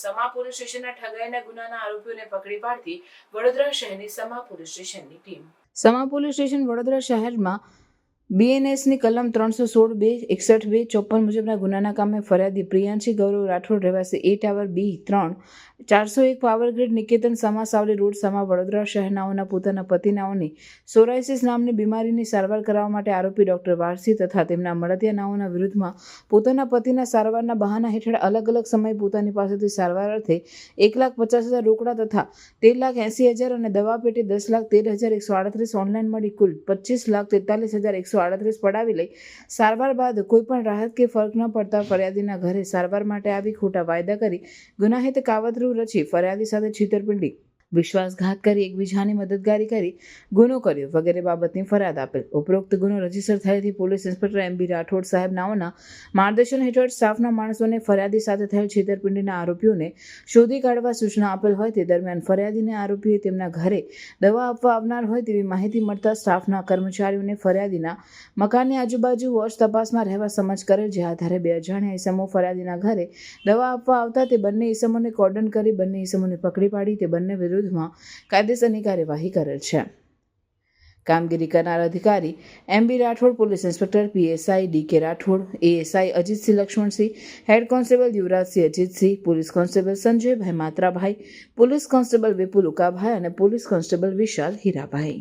સમા police સ્ટેશનના ઠગાઈના ગુનાના આરોપીઓને પકડી પાડતી વડોદરા શહેરની સમા પોલીસ સ્ટેશનની ટીમ. સમા પોલીસ સ્ટેશન વડોદરા શહેરમાં BNSની કલમ 316(2) 61(2) 54 મુજબના ગુનાના કામે ફરિયાદી પ્રિયાંશી ગૌરવ રાઠોડ રહેવાસી A tower B3 401 power grid Niketan Sama Savli road Sama Vadodara શહેરનાઓના પોતાના પતિનાઓની સોરાયસિસ નામની બીમારીની સારવાર કરાવવા માટે આરોપી ડોક્ટર વારસી તથા તેમના મળતિયાનાઓના વિરુદ્ધમાં પોતાના પતિના સારવારના બહાના હેઠળ અલગ અલગ સમયે પોતાની પાસેથી સારવાર અર્થે 1,50,000 રોકડા તથા 13,80,000 અને દવા પેટે 10,13,138 ઓનલાઈન મળી કુલ 25,43,138 પડાવી લઈ સારવાર બાદ કોઈપણ રાહત કે ફરક ન પડતા ફરિયાદીના ઘરે સારવાર માટે આવી ખોટા વાયદા કરી ગુનાહિત કાવતરું રચી ફરિયાદી સાથે છેતરપિંડી વિશ્વાસઘાત કરી એકબીજાની મદદગારી કરી ગુનો કર્યો વગેરે બાબતની ફરિયાદ આપેલ. ઉપરોક્ત ગુનો રજીસ્ટર થયેથી પોલીસ ઇન્સ્પેક્ટર MB રાઠોડ સાહેબ નાઓના માર્ગદર્શન હેઠળ સ્ટાફના માણસોને ફરિયાદી સાથે થયેલ છેતરપિંડીના આરોપીઓને શોધી કાઢવા સૂચના આપેલ હોય તે દરમિયાન ફરિયાદીને આરોપીએ તેમના ઘરે દવા આપવા આવનાર હોય તેવી માહિતી મળતા સ્ટાફના કર્મચારીઓને ફરિયાદીના મકાનની આજુબાજુ વોચ તપાસમાં રહેવા સમજ કરેલ, જે આધારે 2 અજાણ્યા ઇસમો ફરિયાદીના ઘરે દવા આપવા આવતા તે બંને ઇસમોને કોર્ડન કરી બંને ઇસમોને પકડી પાડી તે બંને વિરુદ્ધમાં કાયદેસરની કાર્યવાહી કરેલ છે. કામગીરી કરનાર અધિકારી MB Rathod, police inspector PSI DK Rathod, ASI Ajitsinh Laxmansinh, head constable Yuvrajsinh Ajitsinh, police constable Sanjaybhai Matrabhai, police constable Vipul Ukabhai અને પોલીસ કોન્સ્ટેબલ વિશાલ હીરાભાઈ.